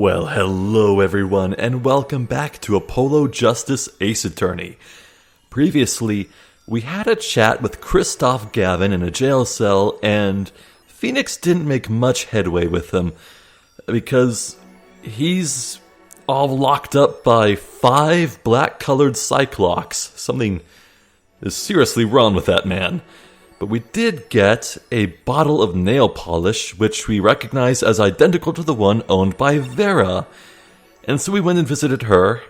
Well, hello everyone, and welcome back to Apollo Justice Ace Attorney. Previously, we had a chat with Christoph Gavin in a jail cell, and Phoenix didn't make much headway with him, because he's all locked up by 5 black-colored Cyclops. Something is seriously wrong with that man. But we did get a bottle of nail polish, which we recognize as identical to the one owned by Vera. And so we went and visited her,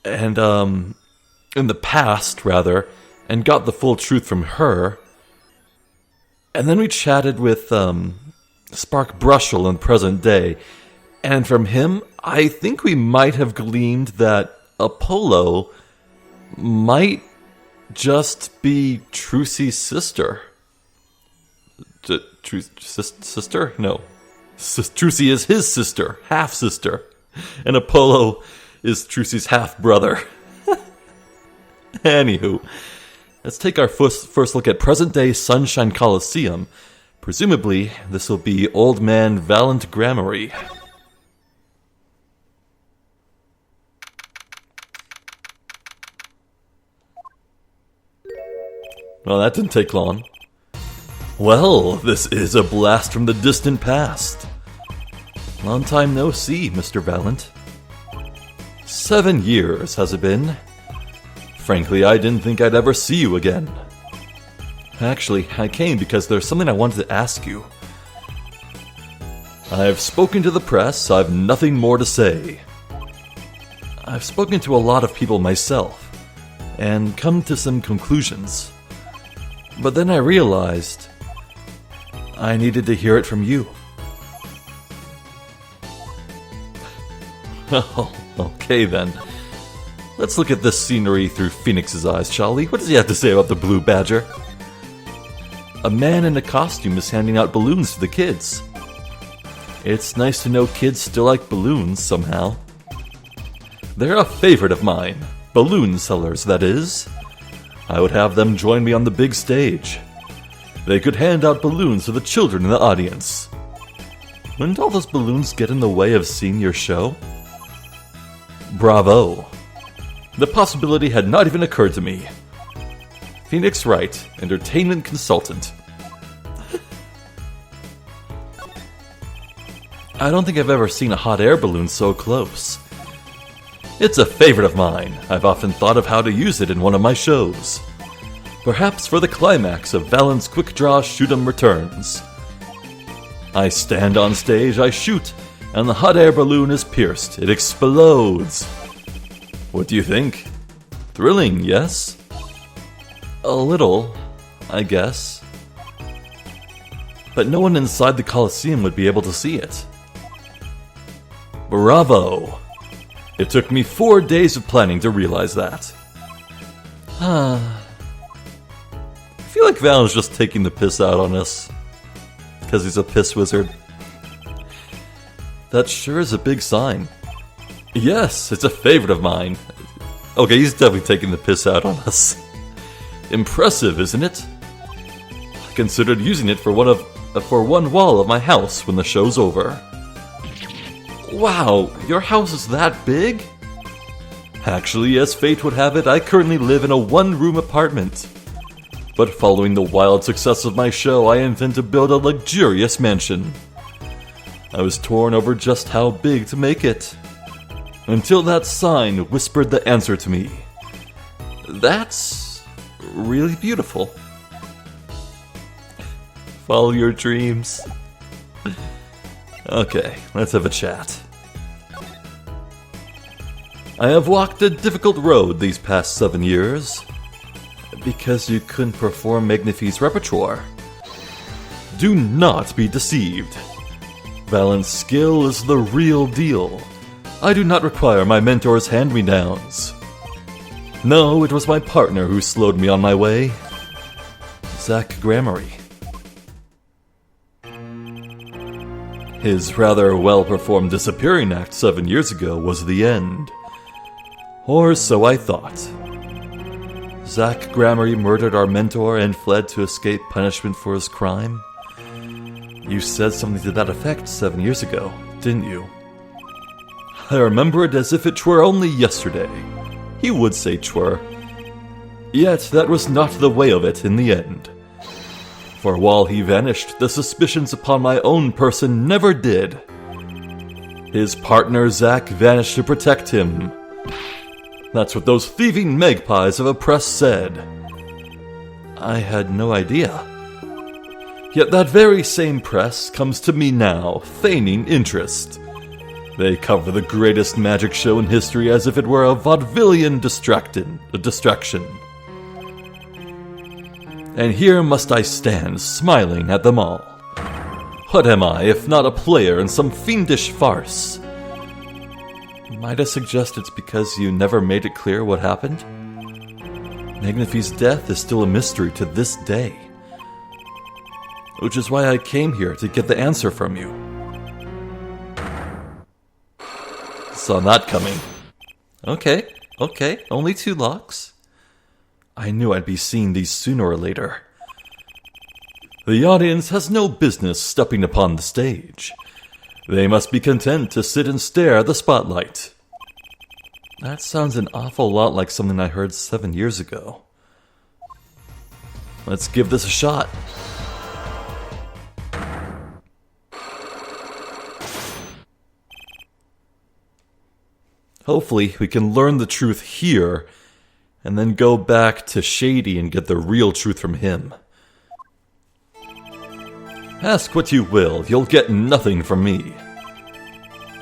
and, in the past, rather, and got the full truth from her. And then we chatted with, Spark Brushel in present day. And from him, I think we might have gleaned that Apollo might just be Trucy's sister. Sister? No. Trucy is his sister, half-sister. And Apollo is Trucy's half-brother. Anywho, let's take our first look at present-day Sunshine Coliseum. Presumably, this will be Old Man Valent Grammary. Well, that didn't take long. Well, this is a blast from the distant past. Long time no see, Mr. Valent. 7 years, has it been? Frankly, I didn't think I'd ever see you again. Actually, I came because there's something I wanted to ask you. I've spoken to the press, I've nothing more to say. I've spoken to a lot of people myself, and come to some conclusions. But then I realized I needed to hear it from you. Oh, okay then. Let's look at this scenery through Phoenix's eyes, shall we? What does he have to say about the Blue Badger? A man in a costume is handing out balloons to the kids. It's nice to know kids still like balloons somehow. They're a favorite of mine. Balloon sellers, that is. I would have them join me on the big stage. They could hand out balloons to the children in the audience. Wouldn't all those balloons get in the way of seeing your show? Bravo. The possibility had not even occurred to me. Phoenix Wright, entertainment consultant. I don't think I've ever seen a hot air balloon so close. It's a favorite of mine. I've often thought of how to use it in one of my shows. Perhaps for the climax of Valent's Quick Draw Shoot'em Returns. I stand on stage, I shoot, and the hot air balloon is pierced. It explodes. What do you think? Thrilling, yes? A little, I guess. But no one inside the Coliseum would be able to see it. Bravo! It took me 4 days of planning to realize that. I feel like Val's just taking the piss out on us. Because he's a piss wizard. That sure is a big sign. Yes, it's a favorite of mine. Okay, he's definitely taking the piss out on us. Impressive, isn't it? I considered using it for one wall of my house when the show's over. Wow, your house is that big? Actually, as fate would have it, I currently live in a 1-room apartment. But following the wild success of my show, I intend to build a luxurious mansion. I was torn over just how big to make it. Until that sign whispered the answer to me. That's really beautiful. Follow your dreams. Okay, let's have a chat. I have walked a difficult road these past 7 years. Because you couldn't perform Magnifi's repertoire. Do not be deceived. Valent's skill is the real deal. I do not require my mentor's hand-me-downs. No, it was my partner who slowed me on my way. Zach Grammary. His rather well-performed disappearing act 7 years ago was the end. Or so I thought. Zach Grammary murdered our mentor and fled to escape punishment for his crime. You said something to that effect 7 years ago, didn't you? I remember it as if it were only yesterday. He would say 'twere. Yet that was not the way of it in the end. For while he vanished, the suspicions upon my own person never did. His partner Zack vanished to protect him. That's what those thieving magpies of a press said. I had no idea. Yet that very same press comes to me now, feigning interest. They cover the greatest magic show in history as if it were a vaudevillian distraction. And here must I stand, smiling at them all. What am I, if not a player in some fiendish farce? Might I suggest it's because you never made it clear what happened? Magnifie's death is still a mystery to this day. Which is why I came here to get the answer from you. Saw that coming. Okay, only 2 locks. I knew I'd be seeing these sooner or later. The audience has no business stepping upon the stage. They must be content to sit and stare at the spotlight. That sounds an awful lot like something I heard 7 years ago. Let's give this a shot. Hopefully, we can learn the truth here, and then go back to Shady and get the real truth from him. Ask what you will, you'll get nothing from me.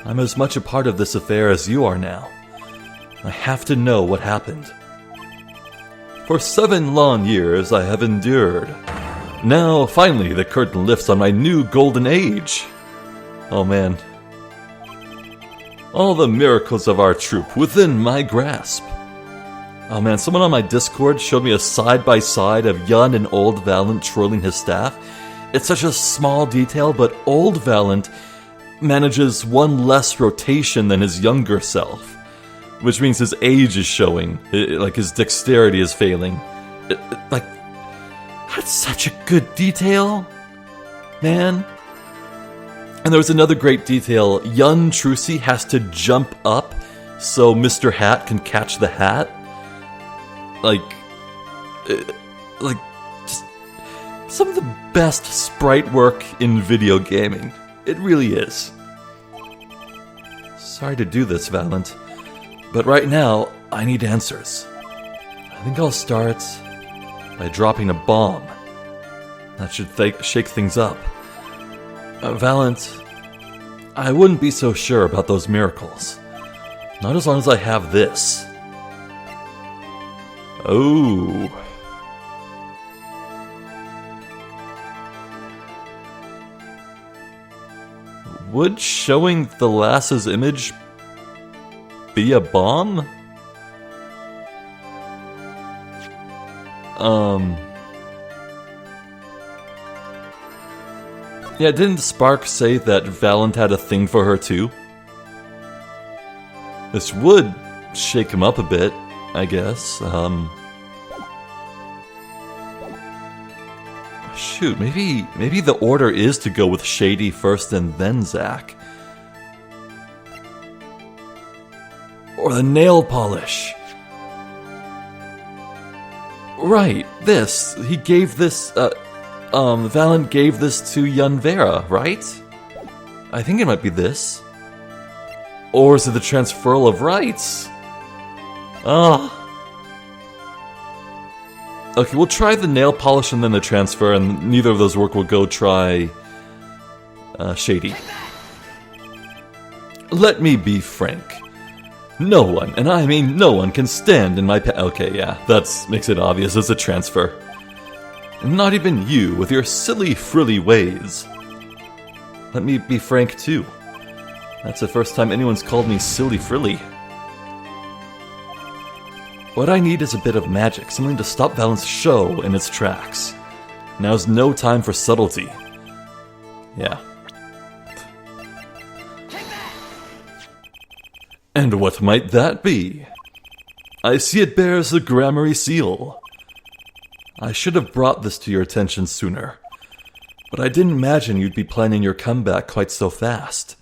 I'm as much a part of this affair as you are now. I have to know what happened. For 7 long years I have endured. Now, finally, the curtain lifts on my new golden age. Oh man. All the miracles of our troupe within my grasp. Oh man, someone on my Discord showed me a side-by-side of young and old Valiant twirling his staff. It's such a small detail, but old Valiant manages 1 less rotation than his younger self. Which means his age is showing, like his dexterity is failing. Like, that's such a good detail, man. And there was another great detail. Young Trucy has to jump up so Mr. Hat can catch the hat. Like, just some of the best sprite work in video gaming. It really is. Sorry to do this, Valiant, but right now, I need answers. I think I'll start by dropping a bomb. That should shake things up. Valiant, I wouldn't be so sure about those miracles. Not as long as I have this. Oh. Would showing the lass's image be a bomb? Yeah, didn't Spark say that Valiant had a thing for her too? This would shake him up a bit, I guess. Shoot, maybe the order is to go with Shady first and then Zack. Or the nail polish. Right, this. He gave this, Valiant gave this to young Vera, right? I think it might be this. Or is it the transferal of rights? Ah. Okay, we'll try the nail polish and then the transfer, and neither of those work. We'll go try Shady. Let me be frank. No one, and I mean no one, can stand in my okay, yeah, that makes it obvious as a transfer. Not even you, with your silly, frilly ways. Let me be frank, too. That's the first time anyone's called me silly, frilly. What I need is a bit of magic, something to stop Valiant's show in its tracks. Now's no time for subtlety. Yeah. And what might that be? I see it bears the Gramarye seal. I should have brought this to your attention sooner, but I didn't imagine you'd be planning your comeback quite so fast.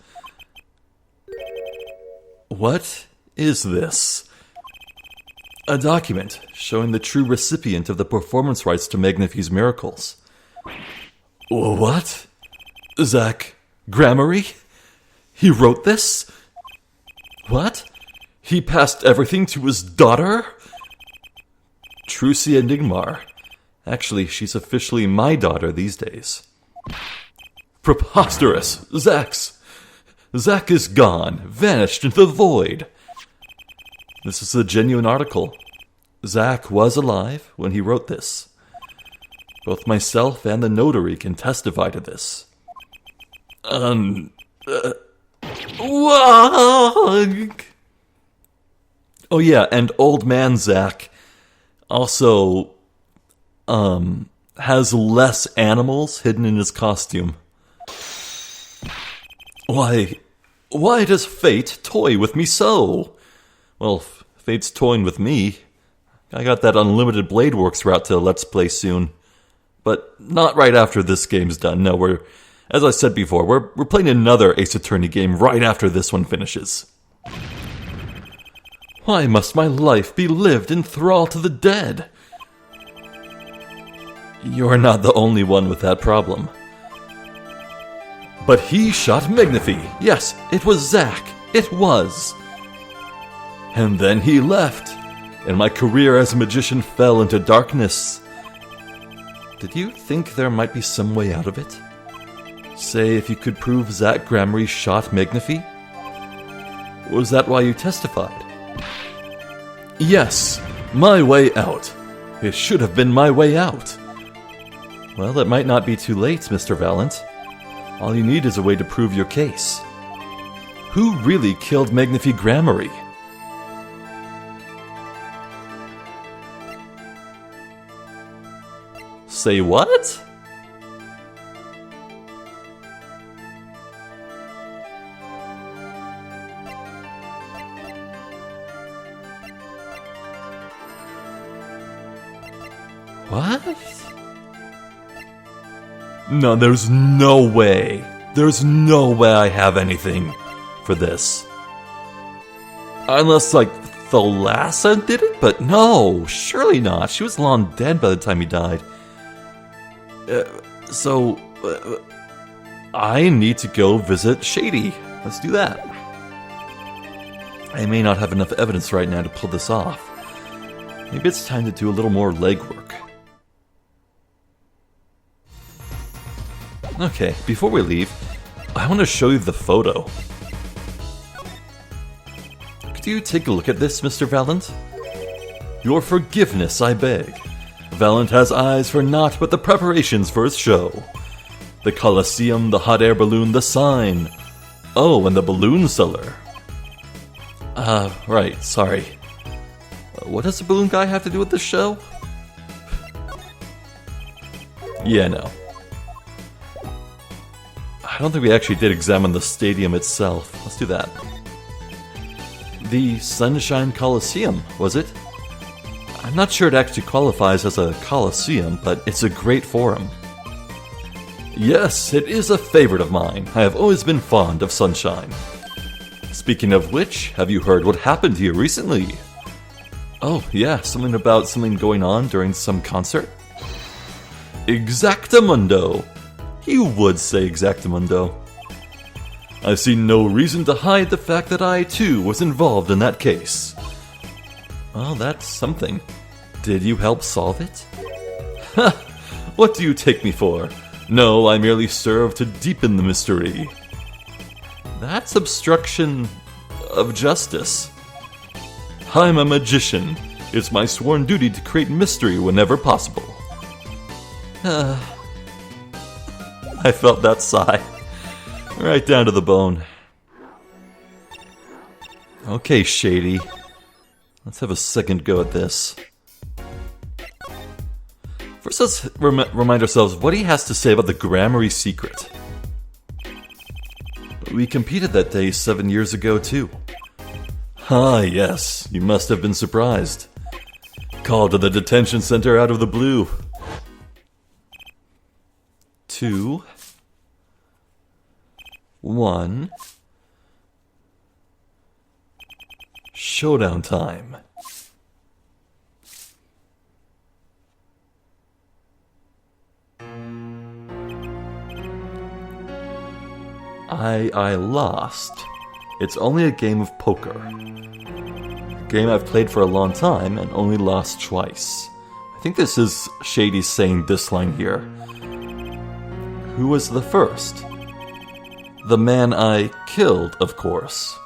What is this? A document showing the true recipient of the performance rights to Magnifi's miracles. What? Zach Gramarye? He wrote this? What? He passed everything to his daughter? Trucia Nigmar. Actually, she's officially my daughter these days. Preposterous! Zach is gone, vanished into the void. This is a genuine article. Zach was alive when he wrote this. Both myself and the notary can testify to this. Oh yeah, and old man Zach also, has less animals hidden in his costume. Why does fate toy with me so? Well, fate's toying with me. I got that unlimited Blade Works route to Let's Play soon. But not right after this game's done. No, as I said before, we're playing another Ace Attorney game right after this one finishes. Why must my life be lived in thrall to the dead? You're not the only one with that problem. But he shot Magnifi. Yes, it was Zach. It was. And then he left, and my career as a magician fell into darkness. Did you think there might be some way out of it? Say if you could prove Zach Gramarye shot Magnifi? Was that why you testified? Yes, my way out. It should have been my way out. Well, it might not be too late, Mr. Valent. All you need is a way to prove your case. Who really killed Magnifi Gramarye? Say what? What? No, there's no way. There's no way I have anything for this. Unless, like, Thalassa did it? But no, surely not. She was long dead by the time he died. I need to go visit Shady. Let's do that. I may not have enough evidence right now to pull this off. Maybe it's time to do a little more legwork. Okay, before we leave, I want to show you the photo. Could you take a look at this, Mr. Valent? Your forgiveness, I beg. Valent has eyes for naught but the preparations for his show. The Colosseum, the hot air balloon, the sign. Oh, and the balloon seller. Right, sorry. What does the balloon guy have to do with the show? Yeah, no. I don't think we actually did examine the stadium itself. Let's do that. The Sunshine Coliseum, was it? I'm not sure it actually qualifies as a coliseum, but it's a great forum. Yes, it is a favorite of mine. I have always been fond of Sunshine. Speaking of which, have you heard what happened here recently? Oh, yeah, something about something going on during some concert? Exactamundo! You would say exactamundo. I see no reason to hide the fact that I, too, was involved in that case. Well, that's something. Did you help solve it? Ha! What do you take me for? No, I merely serve to deepen the mystery. That's obstruction of justice. I'm a magician. It's my sworn duty to create mystery whenever possible. I felt that sigh. Right down to the bone. Okay, Shady. Let's have a second go at this. First, let's remind ourselves what he has to say about the Gramarye secret. We competed that day 7 years ago, too. Ah, yes. You must have been surprised. Called to the detention center out of the blue. 2, 1. Showdown time. I lost. It's only a game of poker. A game I've played for a long time and only lost twice. I think this is Shady saying this line here. Who was the first? The man I killed, of course.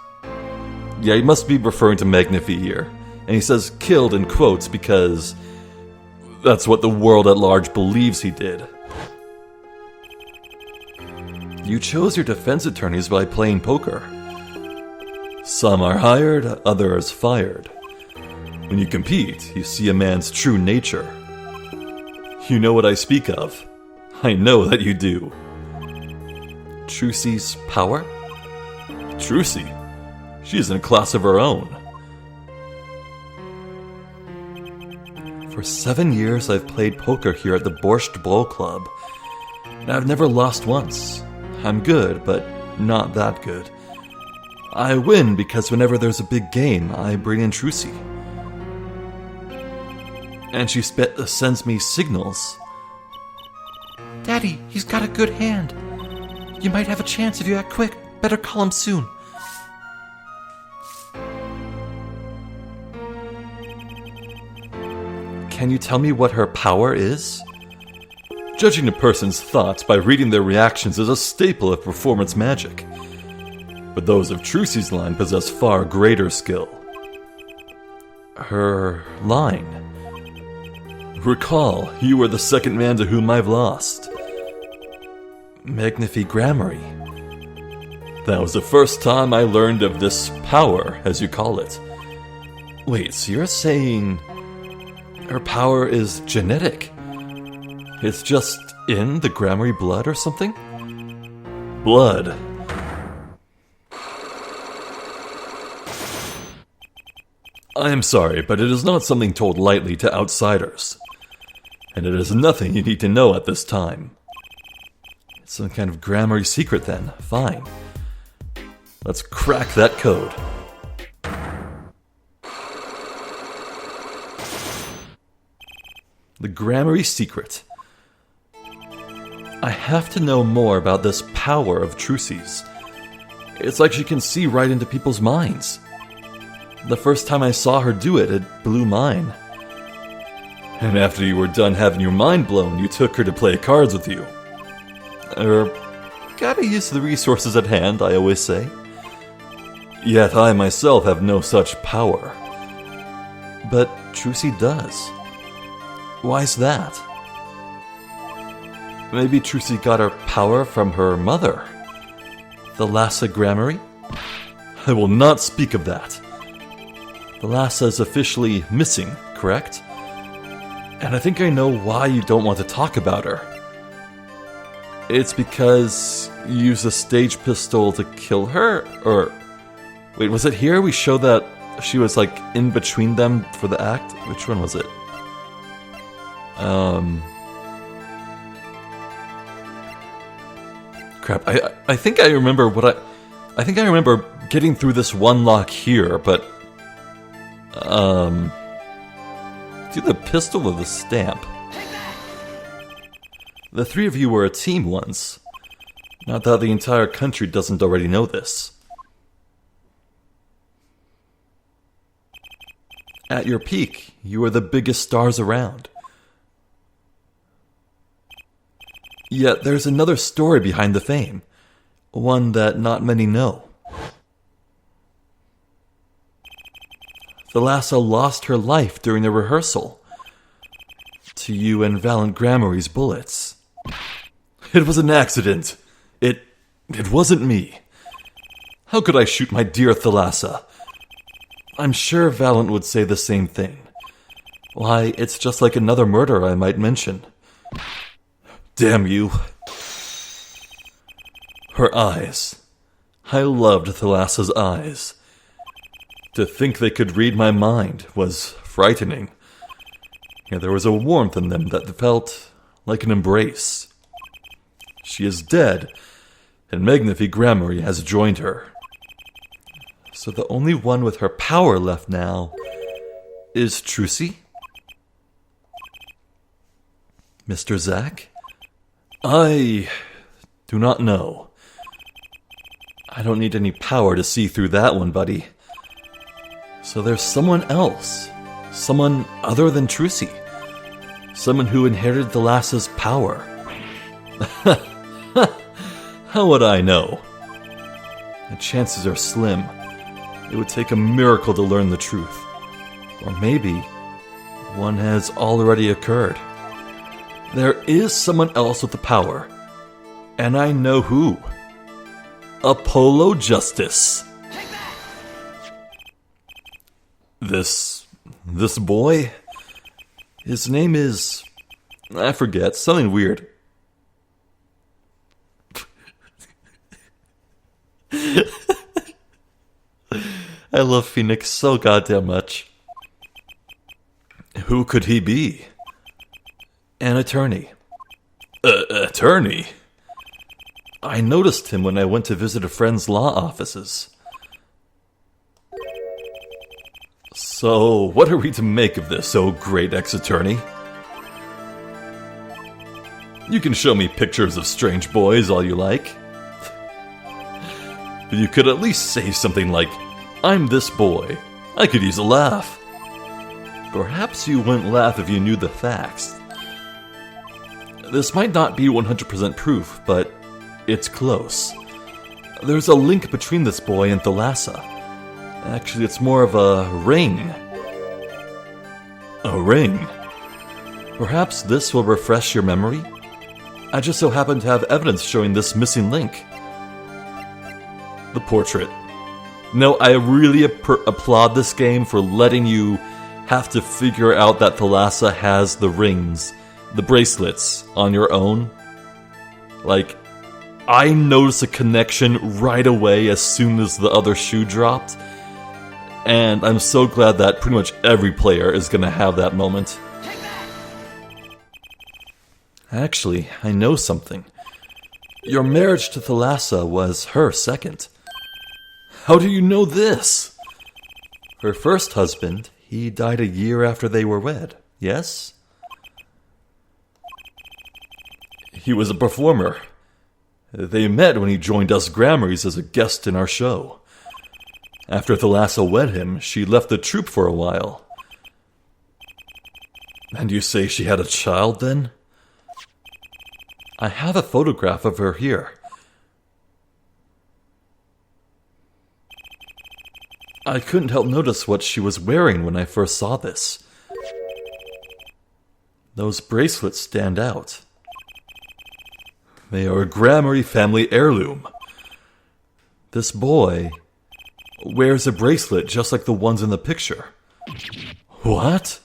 Yeah, he must be referring to Magnifi here. And he says killed in quotes because that's what the world at large believes he did. You chose your defense attorneys by playing poker. Some are hired, others fired. When you compete, you see a man's true nature. You know what I speak of. I know that you do. Trucy's power? Trucy? She's in a class of her own. For 7 years I've played poker here at the Borscht Bowl Club, and I've never lost once. I'm good, but not that good. I win because whenever there's a big game, I bring in Trucy. And she sends me signals. Daddy, he's got a good hand. You might have a chance if you act quick. Better call him soon. Can you tell me what her power is? Judging a person's thoughts by reading their reactions is a staple of performance magic. But those of Trucy's line possess far greater skill. Her line. Recall, you were the second man to whom I've lost. Magnifi Grammary. That was the first time I learned of this power, as you call it. Wait, so you're saying her power is genetic? It's just in the Grammary blood or something? Blood. I am sorry, but it is not something told lightly to outsiders. And it is nothing you need to know at this time. It's some kind of Grammary secret then. Fine. Let's crack that code. The Grammary secret. I have to know more about this power of Trucy's. It's like she can see right into people's minds. The first time I saw her do it, it blew mine. And after you were done having your mind blown, you took her to play cards with you. Gotta use the resources at hand, I always say. Yet I myself have no such power. But Trucy does. Why's that? Maybe Trucy got her power from her mother. The Lhasa Grammary? I will not speak of that. The Lhasa is officially missing, correct? And I think I know why you don't want to talk about her. It's because you used a stage pistol to kill her? Or, wait, was it here we show that she was like in between them for the act? Which one was it? Crap, I think I remember I think I remember getting through this one lock here, but do the pistol or the stamp? The three of you were a team once. Not that the entire country doesn't already know this. At your peak, you were the biggest stars around. Yet there's another story behind the fame, one that not many know. The Lhasa lost her life during the rehearsal to you and Valiant Grammary's bullets. It was an accident. It wasn't me. How could I shoot my dear Thalassa? I'm sure Valiant would say the same thing. Why, it's just like another murder I might mention. Damn you. Her eyes. I loved Thalassa's eyes. To think they could read my mind was frightening. Yeah, there was a warmth in them that felt like an embrace. She is dead, and Magnifi Grammary has joined her. So the only one with her power left now is Trucy? Mr. Zack? I do not know. I don't need any power to see through that one, buddy. So there's someone else. Someone other than Trucy. Someone who inherited Thalassa's power. How would I know? The chances are slim. It would take a miracle to learn the truth. Or maybe one has already occurred. There is someone else with the power. And I know who. Apollo Justice. This boy? His name is... I forget, something weird. I love Phoenix so goddamn much. Who could he be? An attorney. Attorney? I noticed him when I went to visit a friend's law offices. So, what are we to make of this, oh great ex-attorney? You can show me pictures of strange boys all you like. But you could at least say something like, I'm this boy. I could use a laugh. Perhaps you wouldn't laugh if you knew the facts. This might not be 100% proof, but it's close. There's a link between this boy and Thalassa. Actually, it's more of a ring. A ring? Perhaps this will refresh your memory? I just so happen to have evidence showing this missing link. The portrait. No, I really applaud this game for letting you have to figure out that Thalassa has the rings, the bracelets, on your own. Like, I noticed a connection right away as soon as the other shoe dropped. And I'm so glad that pretty much every player is going to have that moment. Actually, I know something. Your marriage to Thalassa was her second. How do you know this? Her first husband, he died a year after they were wed, yes? He was a performer. They met when he joined us Grammarys as a guest in our show. After Thalassa wed him, she left the troupe for a while. And you say she had a child then? I have a photograph of her here. I couldn't help notice what she was wearing when I first saw this. Those bracelets stand out. They are a Grammary family heirloom. This boy wears a bracelet just like the ones in the picture. What?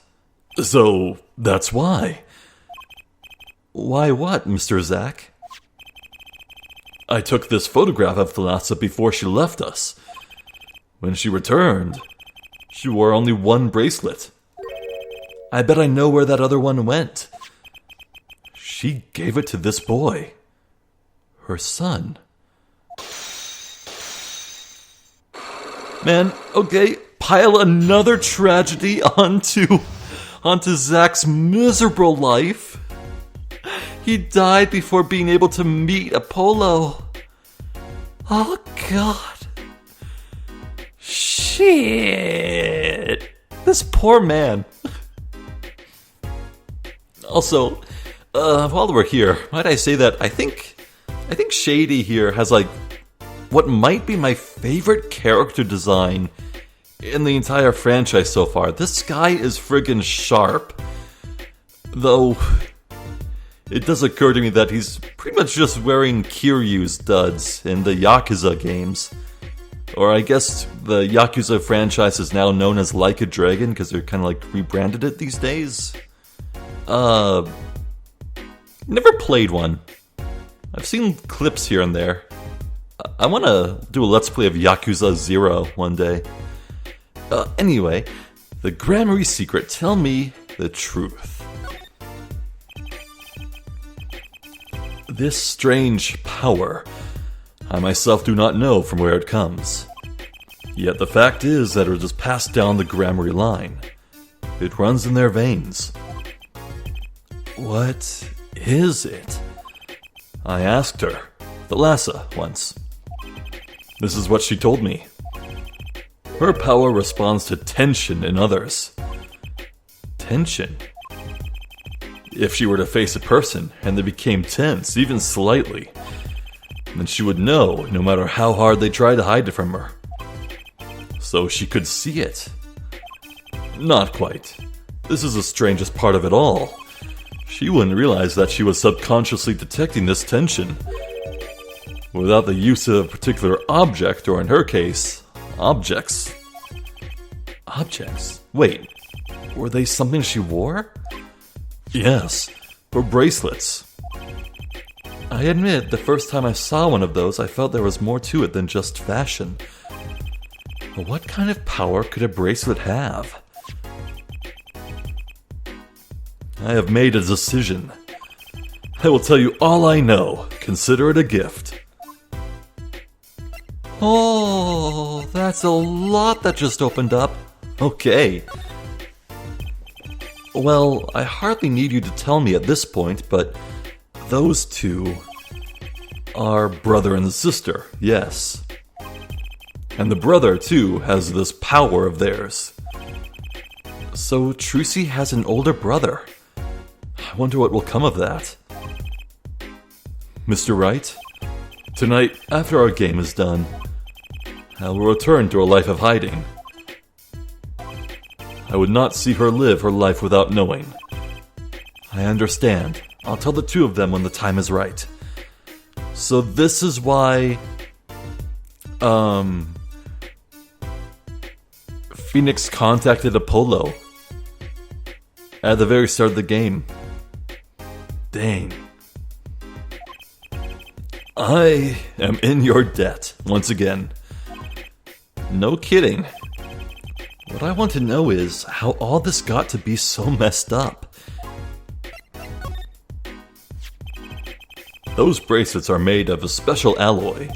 So, that's why. Why what, Mr. Zack? I took this photograph of Thalassa before she left us. When she returned, she wore only one bracelet. I bet I know where that other one went. She gave it to this boy. Her son. Man, okay, pile another tragedy onto Zack's miserable life. He died before being able to meet Apollo. Oh, God. Shit. This poor man. Also, while we're here, might I say that I think Shady here has, like, what might be my favorite character design in the entire franchise so far. This guy is friggin' sharp. Though, it does occur to me that he's pretty much just wearing Kiryu studs in the Yakuza games. Or I guess the Yakuza franchise is now known as Like a Dragon because they're kind of like rebranded it these days. Never played one. I've seen clips here and there. I want to do a Let's Play of Yakuza 0 one day. Anyway, the Grammary secret. Tell me the truth. This strange power, I myself do not know from where it comes. Yet the fact is that it is passed down the Gramarye line. It runs in their veins. What is it? I asked her, Thalassa, once. This is what she told me. Her power responds to tension in others. Tension? If she were to face a person and they became tense, even slightly, then she would know, no matter how hard they tried to hide it from her. So she could see it. Not quite. This is the strangest part of it all. She wouldn't realize that she was subconsciously detecting this tension. Without the use of a particular object, or in her case, objects. Objects? Wait, were they something she wore? Yes, her bracelets. I admit, the first time I saw one of those, I felt there was more to it than just fashion. But what kind of power could a bracelet have? I have made a decision. I will tell you all I know. Consider it a gift. Oh, that's a lot that just opened up. Okay. Well, I hardly need you to tell me at this point, but those two are brother and sister, yes. And the brother, too, has this power of theirs. So Trucy has an older brother. I wonder what will come of that. Mr. Wright, tonight, after our game is done, I will return to a life of hiding. I would not see her live her life without knowing. I understand. I'll tell the two of them when the time is right. So this is why... Phoenix contacted Apollo at the very start of the game. Dang. I am in your debt, once again. No kidding. What I want to know is how all this got to be so messed up. Those bracelets are made of a special alloy.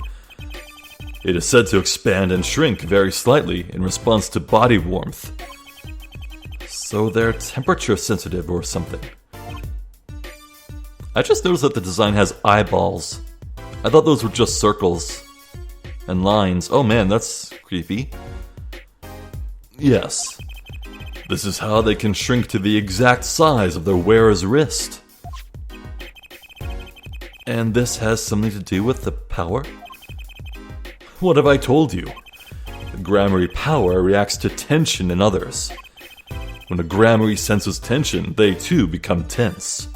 It is said to expand and shrink very slightly in response to body warmth. So they're temperature sensitive or something. I just noticed that the design has eyeballs. I thought those were just circles and lines. Oh man, that's creepy. Yes, this is how they can shrink to the exact size of their wearer's wrist. And this has something to do with the power? What have I told you? The Gramarye power reacts to tension in others. When a Gramarye senses tension, they too become tense.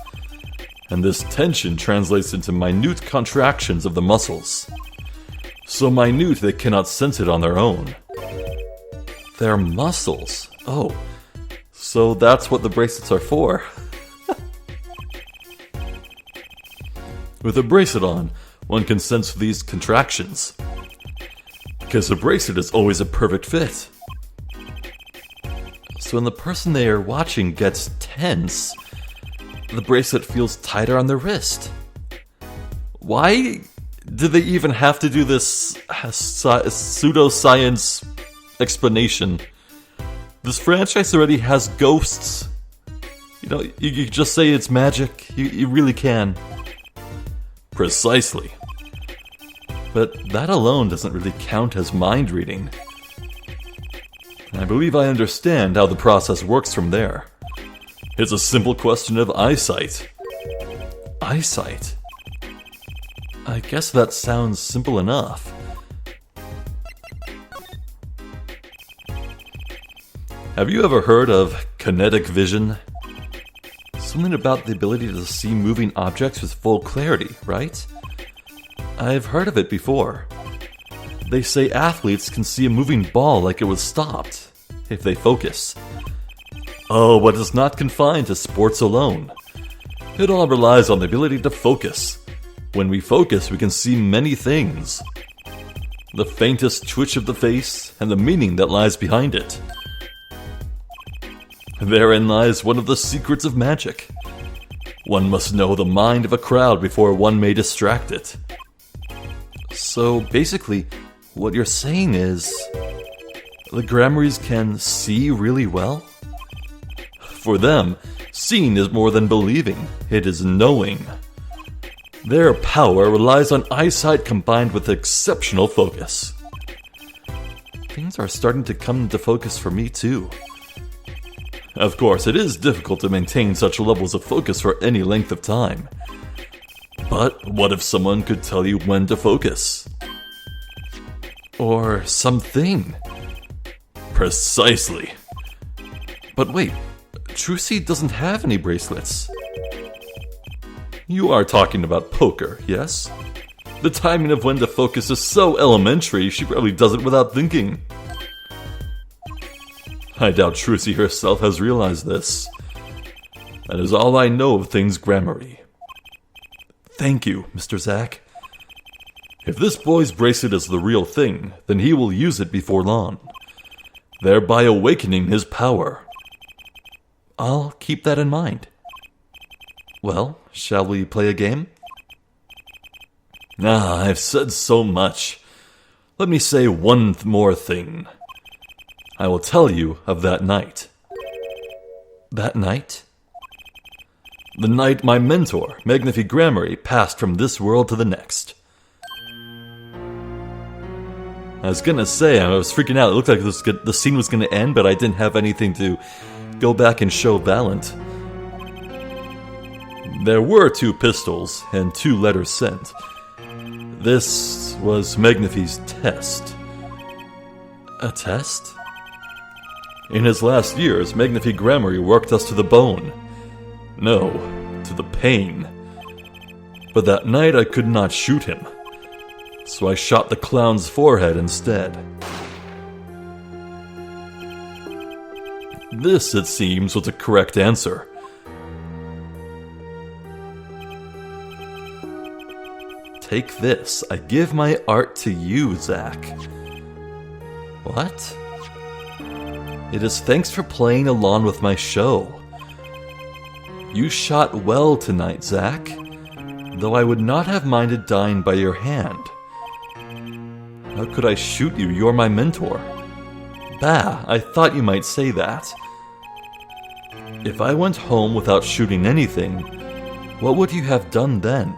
And this tension translates into minute contractions of the muscles. So minute they cannot sense it on their own. Their muscles? Oh, so that's what the bracelets are for. With a bracelet on, one can sense these contractions. Because the bracelet is always a perfect fit. So when the person they are watching gets tense, the bracelet feels tighter on their wrist. Why did they even have to do this pseudoscience explanation? This franchise already has ghosts. You know, you just say it's magic. You really can. Precisely. But that alone doesn't really count as mind reading. I believe I understand how the process works from there. It's a simple question of eyesight. Eyesight? I guess that sounds simple enough. Have you ever heard of kinetic vision? Something about the ability to see moving objects with full clarity, right? I've heard of it before. They say athletes can see a moving ball like it was stopped, if they focus. Oh, but it's not confined to sports alone. It all relies on the ability to focus. When we focus, we can see many things. The faintest twitch of the face, and the meaning that lies behind it. Therein lies one of the secrets of magic. One must know the mind of a crowd before one may distract it. So basically, what you're saying is, The Gramarys can see really well? For them, seeing is more than believing. It is knowing. Their power relies on eyesight combined with exceptional focus. Things are starting to come into focus for me too. Of course, it is difficult to maintain such levels of focus for any length of time. But what if someone could tell you when to focus? Or something. Precisely. But wait, Trucy doesn't have any bracelets. You are talking about poker, yes? The timing of when to focus is so elementary, she probably does it without thinking. I doubt Trucy herself has realized this. That is all I know of things Grammarly. Thank you, Mr. Zack. If this boy's bracelet is the real thing, then he will use it before long, thereby awakening his power. I'll keep that in mind. Well, shall we play a game? I've said so much. Let me say one more thing. I will tell you of that night. That night? The night my mentor, Magnifi Grammarly, passed from this world to the next. I was gonna say, I was freaking out. It looked like the scene was gonna end, but I didn't have anything to go back and show Valent. There were 2 pistols and 2 letters sent. This was Magnifi's test. A test? In his last years, Magnifi Grammarly worked us to the bone. No, to the pain. But that night I could not shoot him, so I shot the clown's forehead instead. This, it seems, was a correct answer. Take this. I give my art to you, Zack. What? It is thanks for playing along with my show. You shot well tonight, Zack, though I would not have minded dying by your hand. How could I shoot you? You're my mentor. Bah, I thought you might say that. If I went home without shooting anything, what would you have done then?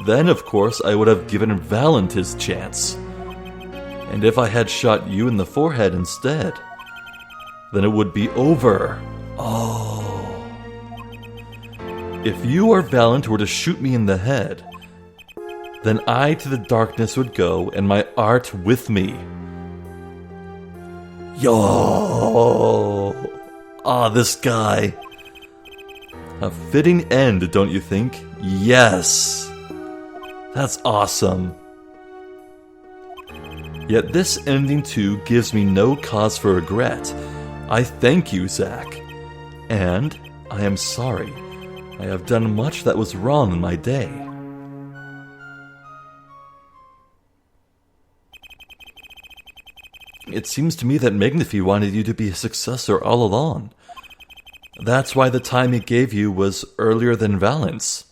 Then, of course, I would have given Valent his chance. And if I had shot you in the forehead instead, then it would be over. Oh. If you or Valent were to shoot me in the head, then I to the darkness would go, and my art with me. Yo! This guy. A fitting end, don't you think? Yes! That's awesome. Yet this ending too gives me no cause for regret. I thank you, Zack. And I am sorry. I have done much that was wrong in my day. It seems to me that Magnifi wanted you to be a successor all along. That's why the time he gave you was earlier than Valent's.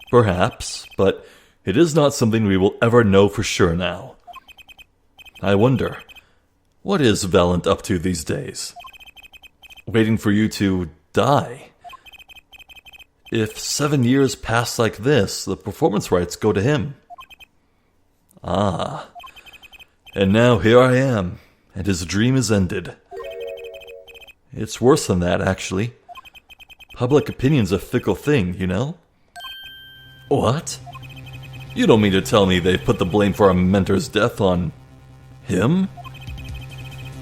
Perhaps, but it is not something we will ever know for sure now. I wonder, what is Valent up to these days? Waiting for you to die? If 7 years pass like this, the performance rights go to him. Ah. And now here I am, and his dream is ended. It's worse than that, actually. Public opinion's a fickle thing, you know? What? You don't mean to tell me they put the blame for a mentor's death on him?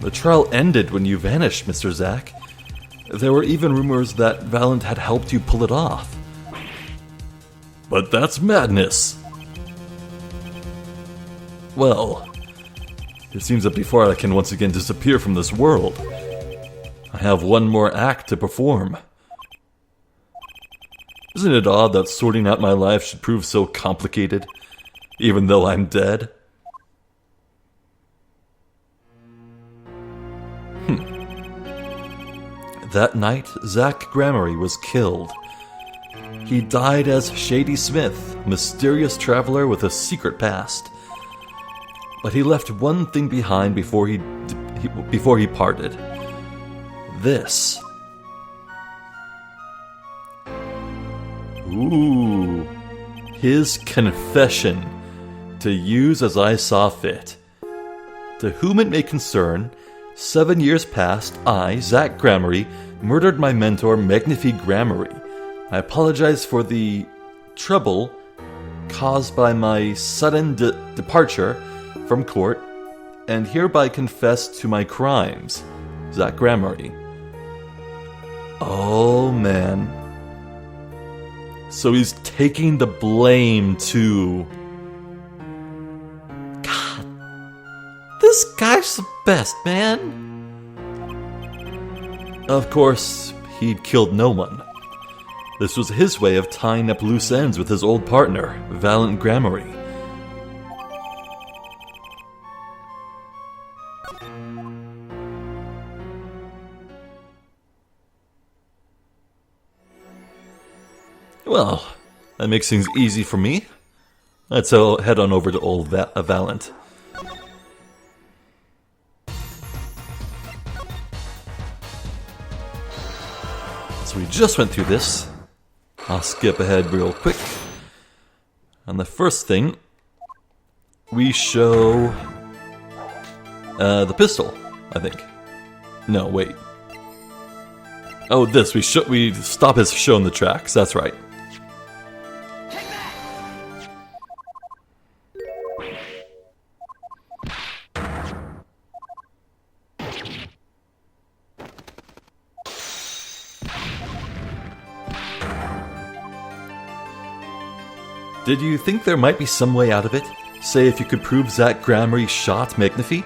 The trial ended when you vanished, Mr. Zack. There were even rumors that Valent had helped you pull it off. But that's madness! Well, it seems that before I can once again disappear from this world, I have one more act to perform. Isn't it odd that sorting out my life should prove so complicated, even though I'm dead? That night, Zack Grammarly was killed. He died as Shady Smith, mysterious traveler with a secret past. But he left one thing behind before he parted. This. Ooh. His confession, to use as I saw fit. To whom it may concern, 7 years past, I, Zach Gramarye, murdered my mentor, Magnifique Gramarye. I apologize for the trouble caused by my sudden departure from court, and hereby confess to my crimes, Zach Gramarye. Oh, man. So he's taking the blame, too. God. This guy's the best, man. Of course, he'd killed no one. This was his way of tying up loose ends with his old partner, Valiant Gramarye. Well, that makes things easy for me. Let's head on over to old Valiant. So we just went through this. I'll skip ahead real quick. And the first thing, we show the pistol, I think. No, wait. Oh, this. We stop his show in the tracks. That's right. Did you think there might be some way out of it? Say if you could prove Zach Gramarye shot Magnifique?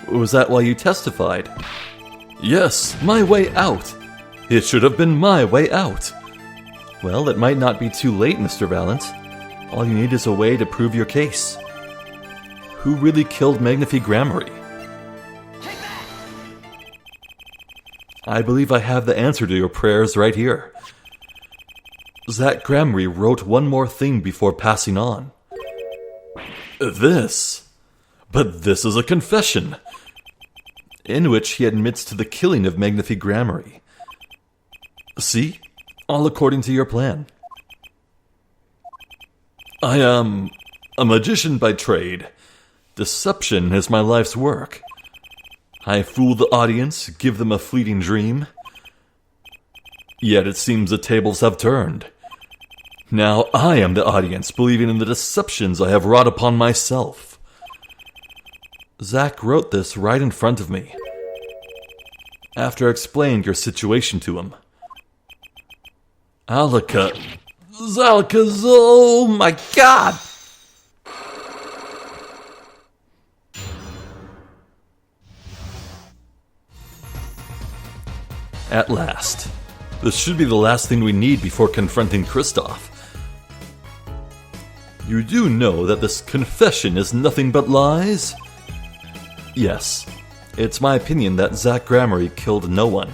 Was that why you testified? Yes, my way out. It should have been my way out. Well, it might not be too late, Mr. Valiant. All you need is a way to prove your case. Who really killed Magnifique Gramarye? I believe I have the answer to your prayers right here. Zach Gramarye wrote one more thing before passing on. This? But this is a confession, in which he admits to the killing of Magnifique Gramarye. See? All according to your plan. I am a magician by trade. Deception is my life's work. I fool the audience, give them a fleeting dream. Yet it seems the tables have turned. Now I am the audience, believing in the deceptions I have wrought upon myself. Zach wrote this right in front of me, after I explained your situation to him. Zalakaz, oh my god! At last. This should be the last thing we need before confronting Kristoff. You do know that this confession is nothing but lies? Yes. It's my opinion that Zach Gramarye killed no one.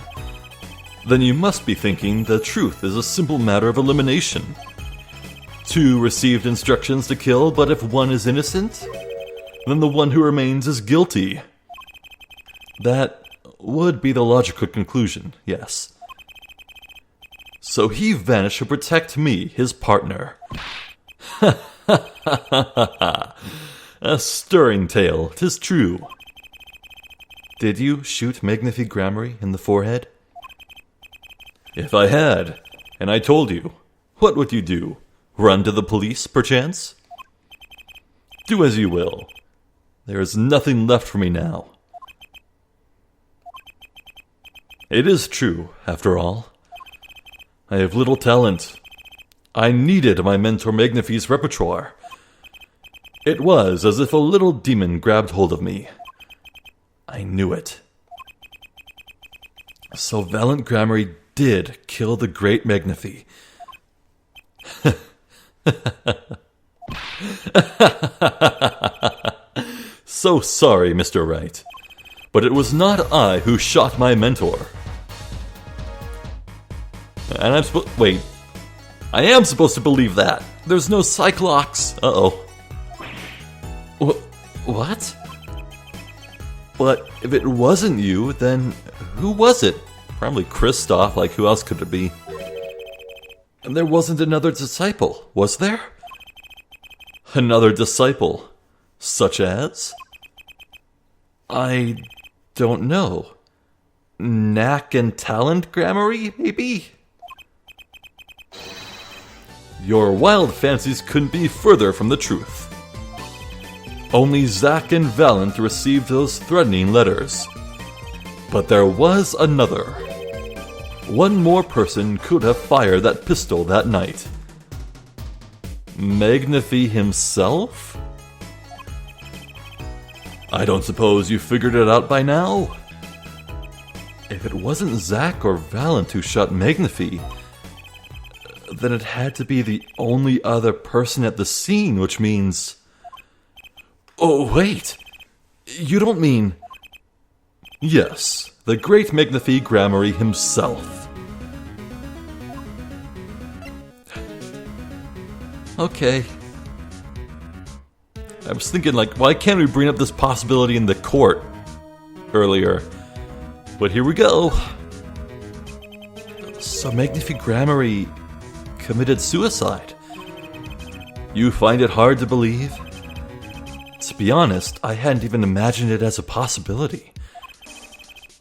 Then you must be thinking the truth is a simple matter of elimination. 2 received instructions to kill, but if one is innocent, then the one who remains is guilty. That would be the logical conclusion, yes. So he vanished to protect me, his partner. A stirring tale, 'tis true. Did you shoot Magnifique Gramarye in the forehead? If I had, and I told you, what would you do? Run to the police, perchance? Do as you will. There is nothing left for me now. It is true, after all. I have little talent. I needed my mentor Magnifique's repertoire. It was as if a little demon grabbed hold of me. I knew it. So Valiant Gramarye did kill the great Magnifique. So sorry, Mr. Wright, but it was not I who shot my mentor. And wait. I am supposed to believe that. There's no Cyclops. Uh-oh. What? But if it wasn't you, then who was it? Probably Kristoff, like who else could it be? And there wasn't another disciple, was there? Another disciple, such as? I don't know. Knack and talent grammary, maybe? Your wild fancies couldn't be further from the truth. Only Zack and Valent received those threatening letters. But there was another. One more person could have fired that pistol that night. Magnifi himself? I don't suppose you figured it out by now? If it wasn't Zack or Valent who shot Magnifi, then it had to be the only other person at the scene, which means... Oh, wait! You don't mean... Yes, the great Magnifi Grammary himself. Okay. I was thinking, like, why can't we bring up this possibility in the court earlier? But here we go. So Magnifi Grammary committed suicide. You find it hard to believe? To be honest, I hadn't even imagined it as a possibility.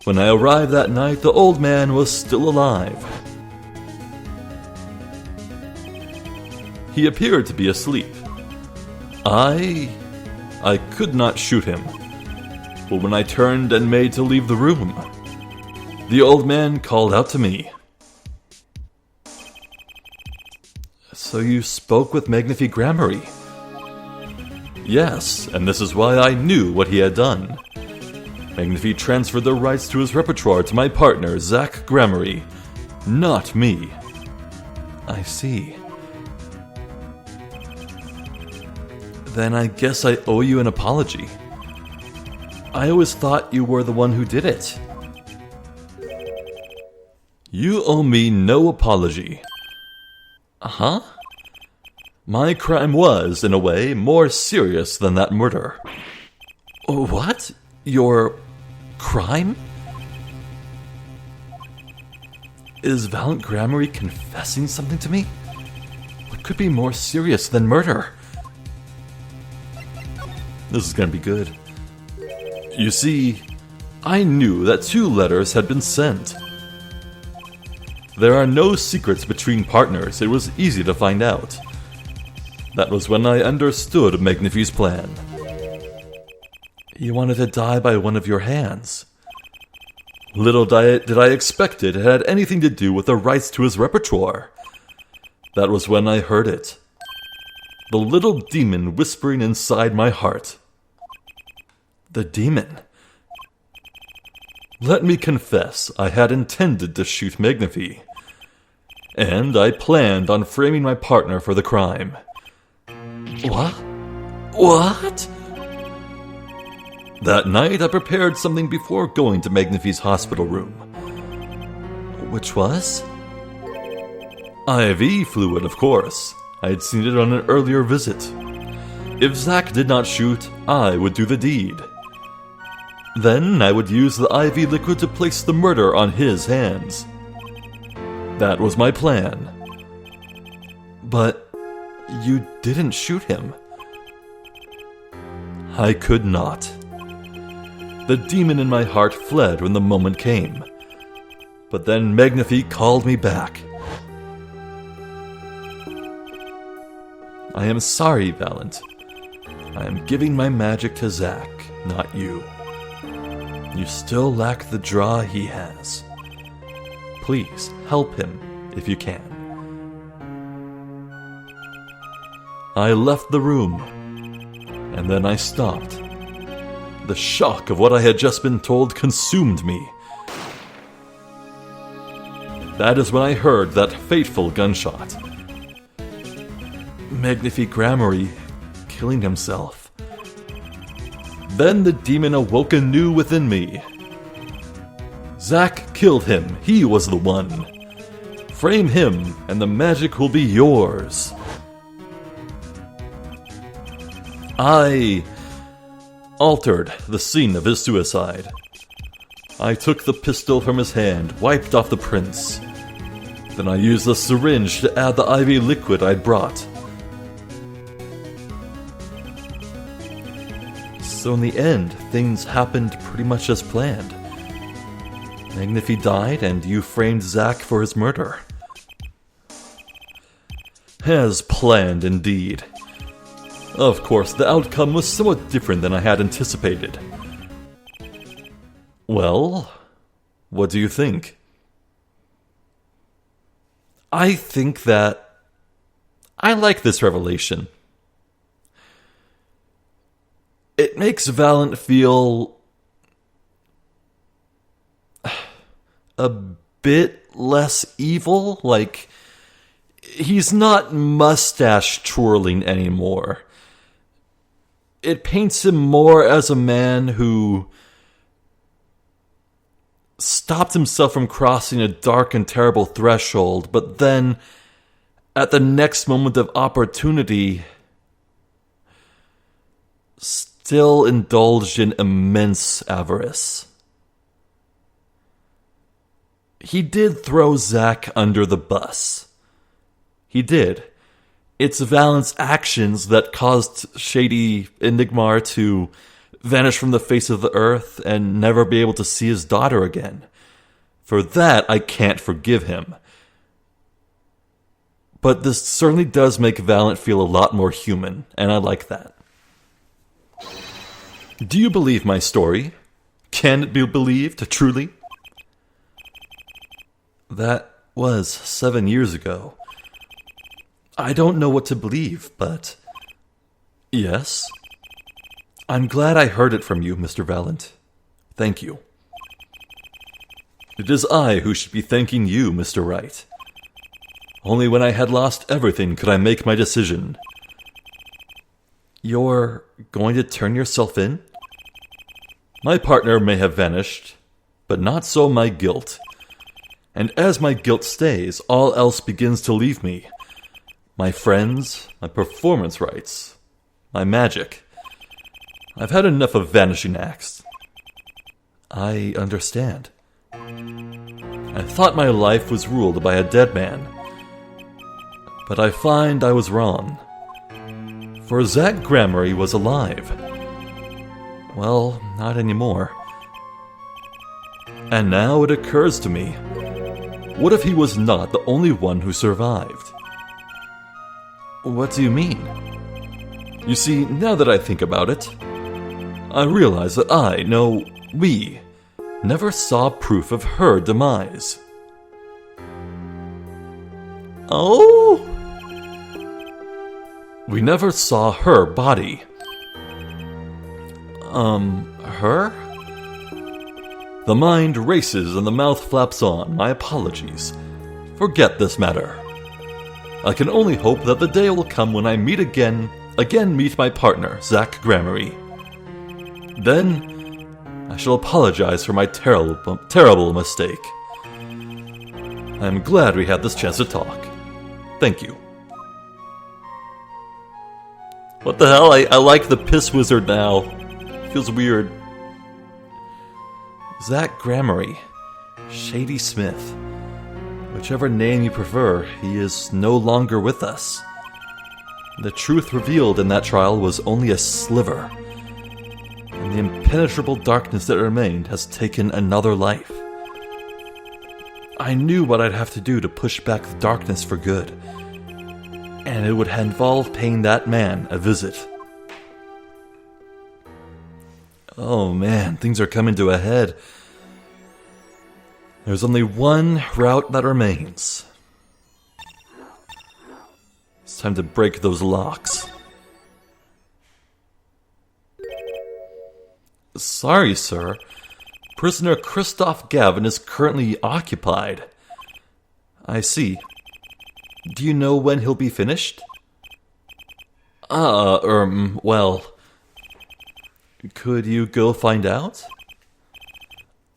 When I arrived that night, the old man was still alive. He appeared to be asleep. I could not shoot him. But when I turned and made to leave the room, the old man called out to me. So you spoke with Magnifi Grammary? Yes, and this is why I knew what he had done. Magnifi transferred the rights to his repertoire to my partner, Zack Grammary, not me. I see. Then I guess I owe you an apology. I always thought you were the one who did it. You owe me no apology. Uh-huh? My crime was, in a way, more serious than that murder. What? Your crime? Is Valent Grammary confessing something to me? What could be more serious than murder? This is gonna be good. You see, I knew that 2 letters had been sent. There are no secrets between partners, it was easy to find out. That was when I understood Magnifi's plan. He wanted to die by one of your hands. Little did I expect it had anything to do with the rights to his repertoire. That was when I heard it. The little demon whispering inside my heart. The demon. Let me confess, I had intended to shoot Magnifi. And I planned on framing my partner for the crime. What? What? That night I prepared something before going to Magnifi's hospital room. Which was? IV fluid, of course. I had seen it on an earlier visit. If Zack did not shoot, I would do the deed. Then I would use the IV liquid to place the murder on his hands. That was my plan. But you didn't shoot him. I could not. The demon in my heart fled when the moment came. But then Magnifi called me back. I am sorry, Valent. I am giving my magic to Zack, not you. You still lack the draw he has. Please, help him if you can. I left the room, and then I stopped. The shock of what I had just been told consumed me. That is when I heard that fateful gunshot. Magnifi Grammary killing himself. Then the demon awoke anew within me. Zack killed him. He was the one. Frame him, and the magic will be yours. altered the scene of his suicide. I took the pistol from his hand, wiped off the prints. Then I used the syringe to add the IV liquid I'd brought. So in the end, things happened pretty much as planned. Magnifi died, and you framed Zack for his murder. As planned, indeed. Of course, the outcome was somewhat different than I had anticipated. Well, what do you think? I think that I like this revelation. It makes Valent feel a bit less evil, like he's not mustache twirling anymore. It paints him more as a man who stopped himself from crossing a dark and terrible threshold, but then, at the next moment of opportunity, still indulged in immense avarice. He did throw Zack under the bus. He did. It's Valent's actions that caused shady Enigmar to vanish from the face of the earth and never be able to see his daughter again. For that, I can't forgive him. But this certainly does make Valent feel a lot more human, and I like that. Do you believe my story? Can it be believed, truly? That was 7 years ago. I don't know what to believe, but... yes? I'm glad I heard it from you, Mr. Valent. Thank you. It is I who should be thanking you, Mr. Wright. Only when I had lost everything could I make my decision. You're going to turn yourself in? My partner may have vanished, but not so my guilt. And as my guilt stays, all else begins to leave me. My friends, my performance rights, my magic. I've had enough of vanishing acts. I understand. I thought my life was ruled by a dead man. But I find I was wrong. For Zack Gramarye was alive. Well, not anymore. And now it occurs to me, what if he was not the only one who survived? What do you mean? You see, now that I think about it, I realize that we, never saw proof of her demise. Oh? We never saw her body. Her? The mind races and the mouth flaps on. My apologies. Forget this matter. I can only hope that the day will come when I meet my partner, Zack Gramarye. Then, I shall apologize for my terrible mistake. I am glad we had this chance to talk. Thank you. What the hell? I like the piss wizard now. Feels weird. Zack Gramarye. Shady Smith. Whichever name you prefer, he is no longer with us. The truth revealed in that trial was only a sliver, and the impenetrable darkness that remained has taken another life. I knew what I'd have to do to push back the darkness for good, and it would involve paying that man a visit. Oh man, things are coming to a head. There's only one route that remains. It's time to break those locks. Sorry, sir. Prisoner Christoph Gavin is currently occupied. I see. Do you know when he'll be finished? Well... Could you go find out?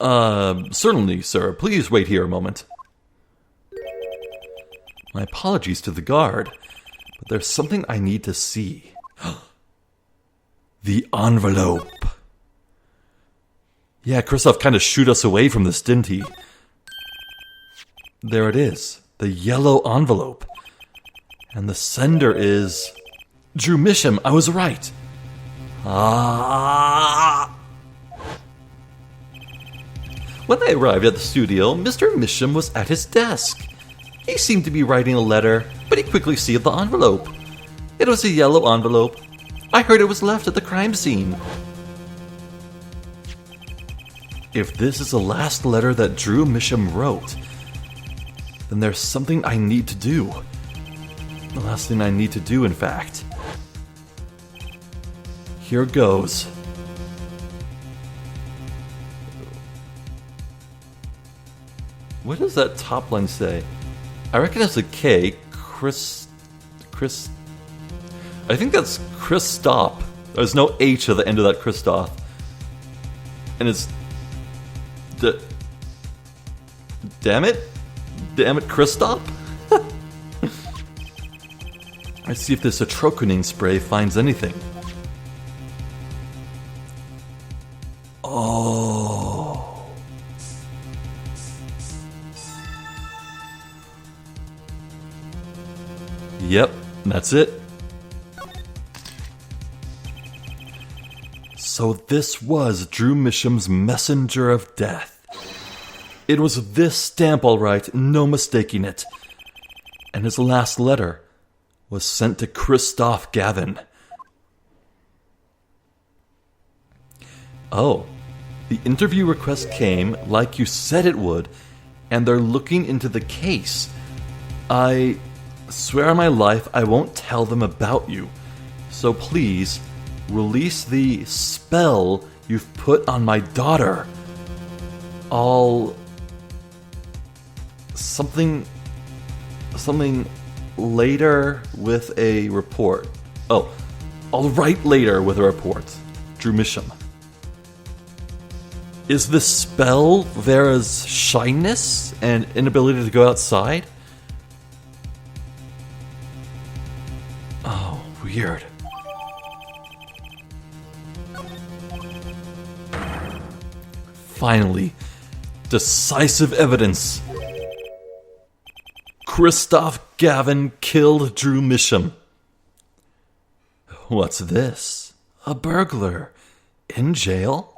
Certainly, sir. Please wait here a moment. My apologies to the guard, but there's something I need to see. The envelope. Yeah, Kristoff kind of shooed us away from this, didn't he? There it is. The yellow envelope. And the sender is... Drew Misham, I was right. Ah! When I arrived at the studio, Mr. Misham was at his desk. He seemed to be writing a letter, but he quickly sealed the envelope. It was a yellow envelope. I heard it was left at the crime scene. If this is the last letter that Drew Misham wrote, then there's something I need to do. The last thing I need to do, in fact. Here goes. What does that top line say? I reckon it's a K. Chris. I think that's Christoph. There's no H at the end of that Christoph. And it's... Damn it, Christoph? Let's see if this atroquinine spray finds anything. Oh. Yep, that's it. So this was Drew Misham's messenger of death. It was this stamp, all right, no mistaking it. And his last letter was sent to Christoph Gavin. Oh, the interview request came like you said it would, and they're looking into the case. I swear on my life I won't tell them about you. So please, release the spell you've put on my daughter. Something later with a report. Oh, I'll write later with a report. Drew Misham. Is this spell Vera's shyness and inability to go outside? Oh, weird. Finally, decisive evidence. Christoph Gavin killed Drew Misham. What's this? A burglar. In jail?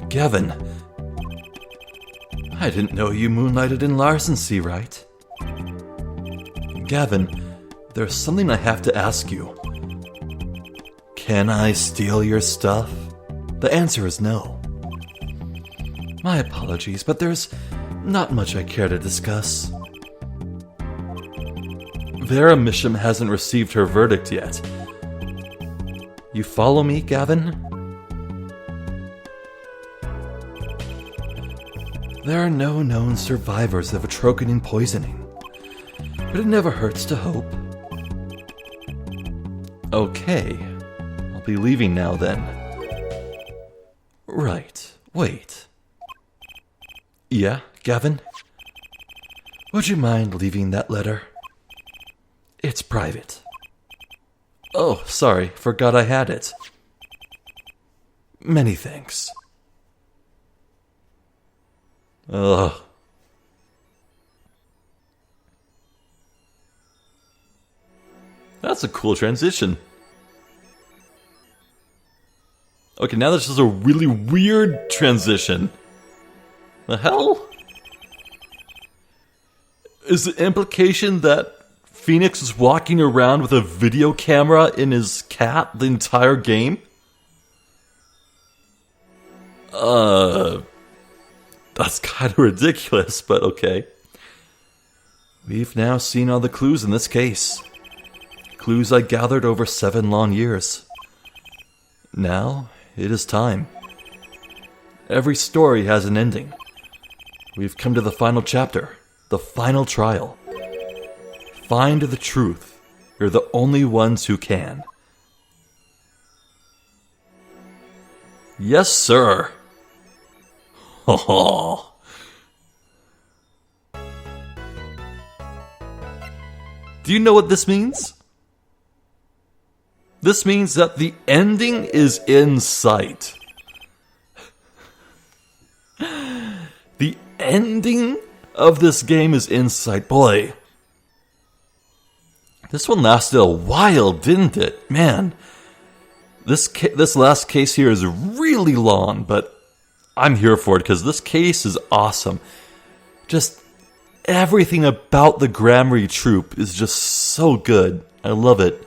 Gavin. I didn't know you moonlighted in larceny, right? Gavin, there's something I have to ask you. Can I steal your stuff? The answer is no. My apologies, but there's not much I care to discuss. Vera Misham hasn't received her verdict yet. You follow me, Gavin? There are no known survivors of atroquinine poisoning, but it never hurts to hope. Okay, I'll be leaving now then. Right, wait. Yeah, Gavin? Would you mind leaving that letter? It's private. Oh, sorry, forgot I had it. Many thanks. Ugh. That's a cool transition. Okay, now this is a really weird transition. The hell? Is the implication that Phoenix is walking around with a video camera in his cat the entire game? That's kind of ridiculous, but okay. We've now seen all the clues in this case. Clues I gathered over 7 long years. Now, it is time. Every story has an ending. We've come to the final chapter, the final trial. Find the truth. You're the only ones who can. Yes, sir. Oh. Do you know what this means? this means that the ending is in sight. The ending of this game is in sight. Boy, this one lasted a while, didn't it? Man, this last case here is really long, but I'm here for it because this case is awesome. Just everything about the Gramarye troupe is just so good. I love it.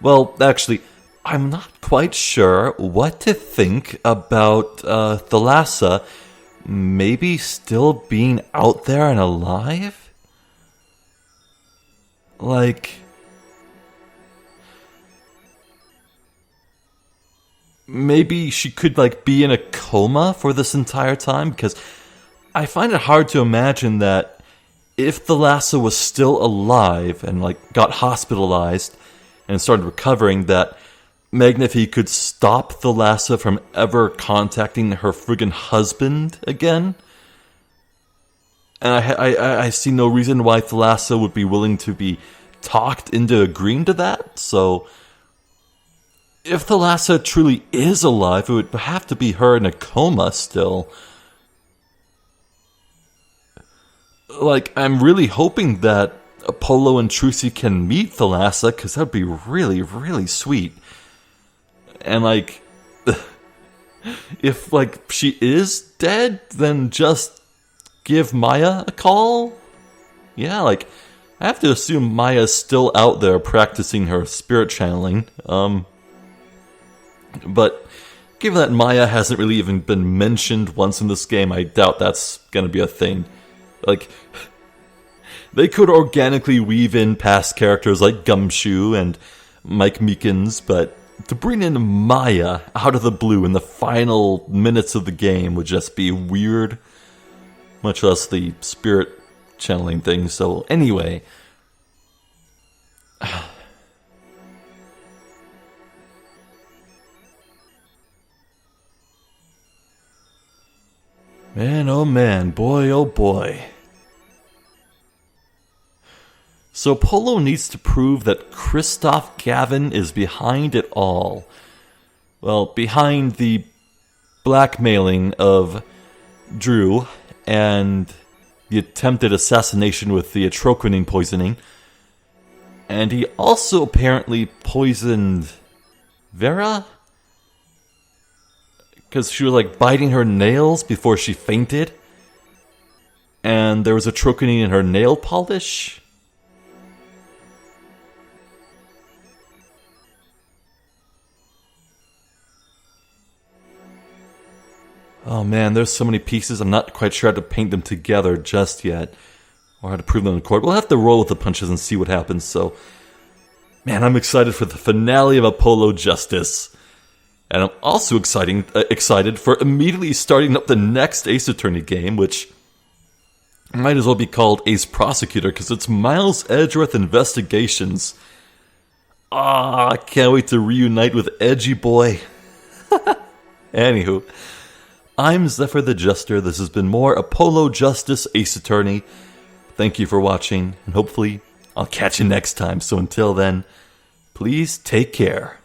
Well, actually, I'm not quite sure what to think about Thalassa maybe still being out there and alive? Like, maybe she could like be in a coma for this entire time, because I find it hard to imagine that if Thalassa was still alive and like got hospitalized and started recovering, that Magnifi could stop Thalassa from ever contacting her friggin' husband again. And I see no reason why Thalassa would be willing to be talked into agreeing to that. So if Thalassa truly is alive, it would have to be her in a coma still. Like, I'm really hoping that Apollo and Trucy can meet Thalassa, because that would be really, really sweet. And, like, if, like, she is dead, then just give Maya a call? Yeah, like, I have to assume Maya's still out there practicing her spirit channeling. But given that Maya hasn't really even been mentioned once in this game, I doubt that's gonna be a thing. Like, they could organically weave in past characters like Gumshoe and Mike Meekins, but to bring in Maya out of the blue in the final minutes of the game would just be weird. Much less the spirit channeling thing. So anyway, man, oh man, boy, oh boy. So Polo needs to prove that Christoph Gavin is behind it all. Well, behind the blackmailing of Drew and the attempted assassination with the atroquinine poisoning. And he also apparently poisoned Vera? Because she was like biting her nails before she fainted. And there was atroquinine in her nail polish. Oh man, there's so many pieces, I'm not quite sure how to paint them together just yet. Or how to prove them in court. We'll have to roll with the punches and see what happens, so... Man, I'm excited for the finale of Apollo Justice. And I'm also excited for immediately starting up the next Ace Attorney game, which might as well be called Ace Prosecutor, because it's Miles Edgeworth Investigations. I can't wait to reunite with Edgy Boy. Anywho... I'm Zephyr the Jester. This has been more Apollo Justice Ace Attorney. Thank you for watching, and hopefully I'll catch you next time. So until then, please take care.